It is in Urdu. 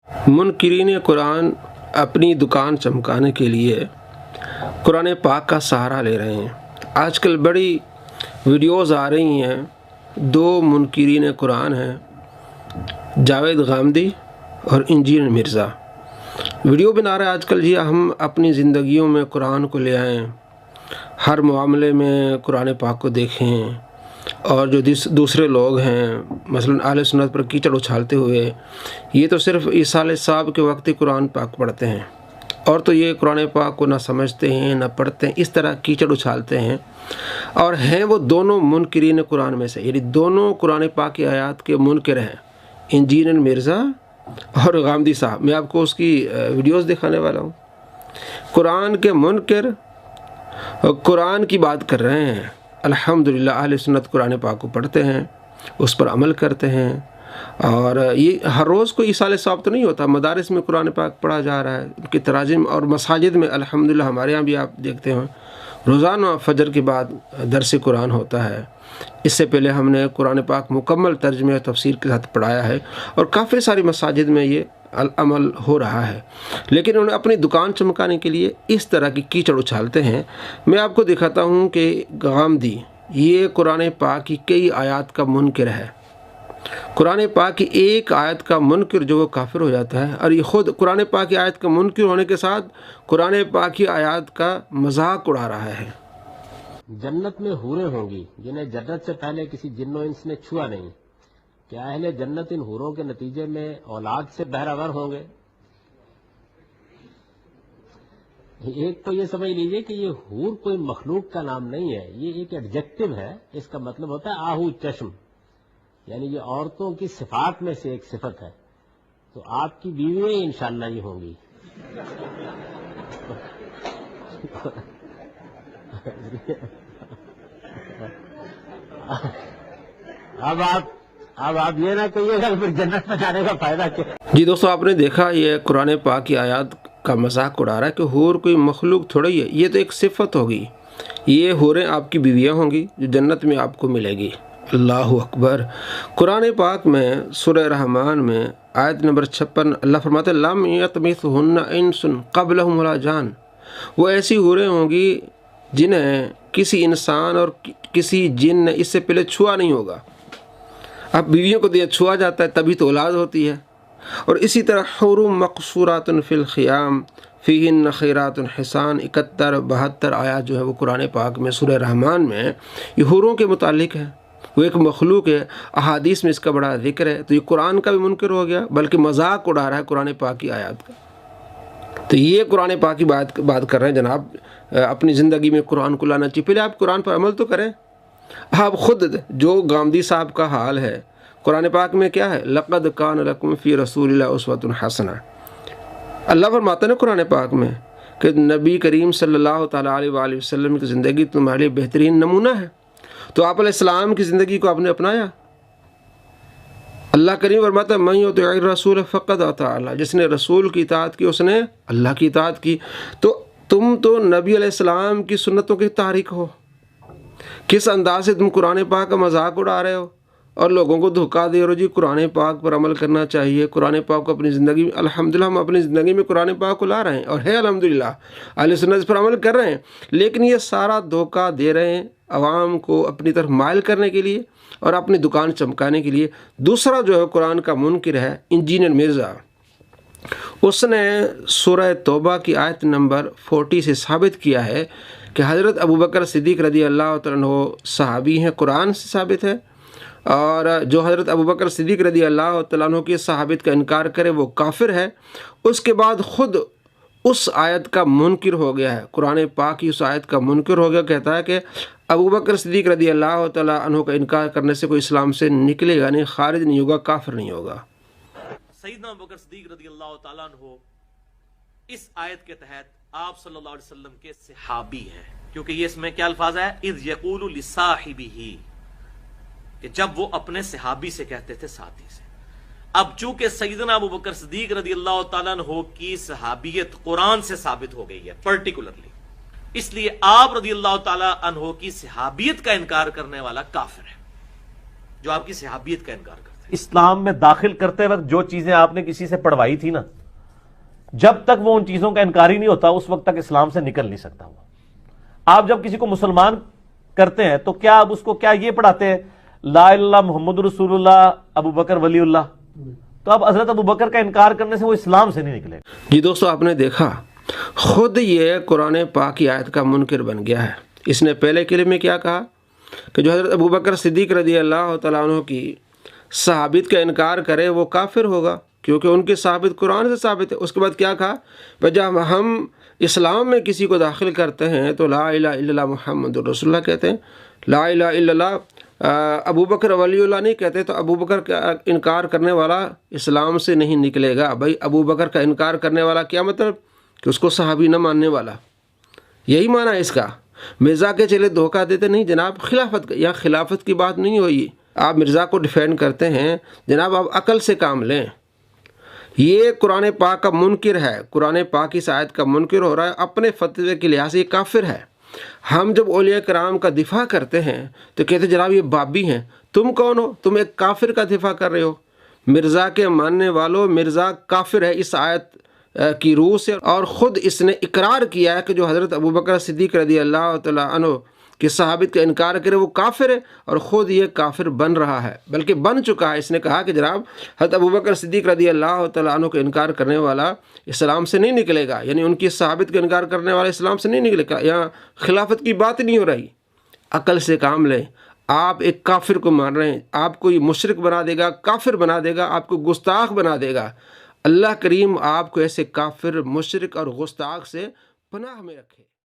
منکرین قرآن اپنی دکان چمکانے کے لیے قرآن پاک کا سہارا لے رہے ہیں۔ آج کل بڑی ویڈیوز آ رہی ہیں، دو منکرین قرآن ہیں، جاوید غامدی اور انجینئر مرزا۔ ویڈیو بنا رہے آج کل جی ہم اپنی زندگیوں میں قرآن کو لے آئیں، ہر معاملے میں قرآن پاک کو دیکھیں، اور جو دوسرے لوگ ہیں مثلا اہل سنت پر کیچڑ اچھالتے ہوئے یہ تو صرف عیسیٰ صاحب کے وقت ہی قرآن پاک پڑھتے ہیں، اور تو یہ قرآن پاک کو نہ سمجھتے ہیں نہ پڑھتے ہیں، اس طرح کیچڑ اچھالتے ہیں، اور ہیں وہ دونوں منکرین قرآن میں سے، یعنی دونوں قرآن پاک کی آیات کے منکر ہیں، انجینئر مرزا اور غامدی صاحب۔ میں آپ کو اس کی ویڈیوز دکھانے والا ہوں۔ قرآن کے منکر قرآن کی بات کر رہے ہیں۔ الحمدللہ اہل سنت قرآن پاک کو پڑھتے ہیں، اس پر عمل کرتے ہیں، اور یہ ہر روز کوئی عیسیٰ صاحب تو نہیں ہوتا، مدارس میں قرآن پاک پڑھا جا رہا ہے، ان کی تراجم، اور مساجد میں الحمدللہ ہمارے یہاں بھی آپ دیکھتے ہیں روزانہ فجر کے بعد درس قرآن ہوتا ہے۔ اس سے پہلے ہم نے قرآن پاک مکمل ترجمے اور تفسیر کے ساتھ پڑھایا ہے، اور کافی ساری مساجد میں یہ عمل ہو رہا ہے، لیکن انہیں اپنی دکان چمکانے کے لیے اس طرح کی کیچڑ اچھالتے ہیں۔ میں آپ کو دکھاتا ہوں کہ غامدی یہ قرآن پاک کی کئی آیات کا منکر ہے، قرآن پاک کی ایک آیت کا منکر جو وہ کافر ہو جاتا ہے، اور یہ خود قرآن پاک کی آیت کا منکر ہونے کے ساتھ قرآن پاک کی آیات کا مذاق اڑا رہا ہے۔ جنت میں حوریں ہوں گی جنہیں جنت سے پہلے کسی جن و انس نے چھوا نہیں، کیا اہل جنت ان حوروں کے نتیجے میں اولاد سے بہرہور ہوں گے؟ ایک تو یہ سمجھ لیجئے کہ یہ حور کوئی مخلوق کا نام نہیں ہے، یہ ایک ایڈجیکٹو ہے، اس کا مطلب ہوتا ہے آہو چشم، یعنی یہ عورتوں کی صفات میں سے ایک صفت ہے۔ تو آپ کی بیویاں انشاءاللہ یہ ہوں گی۔ اب آپ یہ نہ کہیے گا پھر جنت میں جانے کا فائدہ کیا؟ جی دوستو، آپ نے دیکھا یہ قرآن پاک کی آیات کا مذاق اڑا رہا ہے کہ حور کوئی مخلوق تھوڑی ہے، یہ تو ایک صفت ہوگی، یہ حوریں آپ کی بیویاں ہوں گی جو جنت میں آپ کو ملے گی۔ اللہ اکبر۔ قرآن پاک میں سورہ رحمان میں آیت نمبر 56 اللہ فرماتے ہیں لم یطمثہن انس قبلہم ولا جان، وہ ایسی حوریں ہوں گی جنہیں کسی انسان اور کسی جن نے اس سے پہلے چھوا نہیں ہوگا۔ اب بیویوں کو دیا چھوا جاتا ہے تبھی تو اولاد ہوتی ہے۔ اور اسی طرح حور مقصورات فی الخیام فیہن خیرات حسان، 71-72 آیات جو ہے وہ قرآن پاک میں سورہ رحمان میں یہ حوروں کے متعلق ہے، وہ ایک مخلوق ہے، احادیث میں اس کا بڑا ذکر ہے۔ تو یہ قرآن کا بھی منکر ہو گیا، بلکہ مذاق اڑا رہا ہے قرآن پاک کی آیات کا۔ تو یہ قرآن پاک کی بات کر رہے ہیں جناب، اپنی زندگی میں قرآن کو لانا چاہیے، پہلے آپ قرآن پر عمل تو کریں۔ آپ خود جو غامدی صاحب کا حال ہے، قرآن پاک میں کیا ہے؟ لقد کان لکم فی رسول اللہ اسوۃ حسنہ، اللہ فرماتا ہے نا قرآن پاک میں کہ نبی کریم صلی اللہ تعالیٰ علیہ وآلہ وسلم کی زندگی تمہارے لیے بہترین نمونہ ہے۔ تو آپ علیہ السلام کی زندگی کو آپ نے اپنایا۔ اللہ کریم فرماتا ہے من یطع الرسول فقد اطاع اللہ، جس نے رسول کی اطاعت کی اس نے اللہ کی اطاعت کی۔ تو تم تو نبی علیہ السلام کی سنتوں کے تارک ہو، کس انداز سے تم قرآن پاک کا مذاق اڑا رہے ہو اور لوگوں کو دھوکہ دے رہے ہو۔ جی قرآن پاک پر عمل کرنا چاہیے، قرآن پاک کو اپنی زندگی میں، الحمدللہ ہم اپنی زندگی میں قرآن پاک کو لا رہے ہیں، اور ہے الحمدللہ اہل سنت اس پر عمل کر رہے ہیں، لیکن یہ سارا دھوکہ دے رہے ہیں عوام کو اپنی طرف مائل کرنے کے لیے اور اپنی دکان چمکانے کے لیے۔ دوسرا جو ہے قرآن کا منکر ہے انجینئر مرزا، اس نے سورہ توبہ کی آیت نمبر 40 سے ثابت کیا ہے کہ حضرت ابوبکر صدیق رضی اللہ تعالیٰ عنہ صحابی ہیں، قرآن سے ثابت ہے، اور جو حضرت ابوبکر صدیق رضی اللہ تعالیٰ عنہ کی صحابت کا انکار کرے وہ کافر ہے۔ اس کے بعد خود اس آیت کا منکر ہو گیا ہے، قرآن پاک کی اس آیت کا منکر ہو گیا، کہتا ہے کہ ابوبکر صدیق رضی اللہ تعالیٰ عنہ کا انکار کرنے سے کوئی اسلام سے نکلے گا نہیں، خارج نہیں ہوگا، کافر نہیں ہوگا۔ سیدنا ابوبکر صدیق رضی اللہ تعالیٰ عنہ اس آیت کے تحت آپ صلی اللہ علیہ وسلم کے صحابی ہیں، کیونکہ یہ اس میں کیا الفاظ ہے؟ اذ یقول لصاحبہ، کہ جب وہ اپنے صحابی سے کہتے تھے، ساتھی سے۔ اب چونکہ سیدنا ابوبکر صدیق رضی اللہ تعالیٰ عنہ کی صحابیت قرآن سے ثابت ہو گئی ہے پرٹیکولرلی، اس لیے آپ رضی اللہ تعالیٰ عنہ کی صحابیت کا انکار کرنے والا کافر ہے، جو آپ کی صحابیت کا انکار کرتا ہے۔ اسلام میں داخل کرتے وقت جو چیزیں آپ نے کسی سے پڑھوائی تھی نا، جب تک وہ ان چیزوں کا انکاری نہیں ہوتا اس وقت تک اسلام سے نکل نہیں سکتا وہ۔ آپ جب کسی کو مسلمان کرتے ہیں تو کیا آپ اس کو کیا یہ پڑھاتے ہیں لا الہ الا اللہ محمد رسول اللہ ابو بکر ولی اللہ؟ تو اب حضرت ابو بکر کا انکار کرنے سے وہ اسلام سے نہیں نکلے۔ جی دوستو، آپ نے دیکھا خود یہ قرآن پاک کی آیت کا منکر بن گیا ہے۔ اس نے پہلے کلمے میں کیا کہا کہ جو حضرت ابو بکر صدیق رضی اللہ تعالیٰ عنہ کی صحابیت کا انکار کرے وہ کافر ہوگا، کیونکہ ان کی صحابیت قرآن سے ثابت ہے۔ اس کے بعد کیا کہا، جب ہم اسلام میں کسی کو داخل کرتے ہیں تو لا الہ الا اللہ محمد رسول اللہ کہتے ہیں، لا الہ الا اللہ ابو بکر ولی اللہ نہیں کہتے، تو ابو بکر کا انکار کرنے والا اسلام سے نہیں نکلے گا۔ بھائی ابو بکر کا انکار کرنے والا کیا مطلب کہ اس کو صحابی نہ ماننے والا، یہی معنی ہے اس کا۔ مرزا کے چلے دھوکہ دیتے نہیں جناب، خلافت کی بات نہیں ہوئی۔ آپ مرزا کو ڈیفینڈ کرتے ہیں، جناب آپ عقل سے کام لیں۔ یہ قرآن پاک کا منکر ہے، قرآن پاک کی آیت کا منکر ہو رہا ہے، اپنے فتوے کے لحاظ سے یہ کافر ہے۔ ہم جب اولیاء کرام کا دفاع کرتے ہیں تو کہتے ہیں جناب یہ بابی ہیں، تم کون ہو؟ تم ایک کافر کا دفاع کر رہے ہو۔ مرزا کے ماننے والوں، مرزا کافر ہے اس آیت کی روح سے، اور خود اس نے اقرار کیا ہے کہ جو حضرت ابوبکر صدیق رضی اللہ تعالیٰ عنہ کی صحابت کا انکار کرے وہ کافر ہے، اور خود یہ کافر بن رہا ہے، بلکہ بن چکا ہے۔ اس نے کہا کہ جناب حضرت ابوبکر صدیق رضی اللہ تعالیٰ عنہ کا انکار کرنے والا اسلام سے نہیں نکلے گا، یعنی ان کی صحابت کا انکار کرنے والا اسلام سے نہیں نکلے گا۔ یہاں خلافت کی بات نہیں ہو رہی۔ عقل سے کام لیں۔ آپ ایک کافر کو مان رہے ہیں، آپ کو یہ مشرک بنا دے گا، کافر بنا دے گا، آپ کو گستاخ بنا دے گا۔ اللہ کریم آپ کو ایسے کافر، مشرک اور گستاخ سے پناہ میں رکھے۔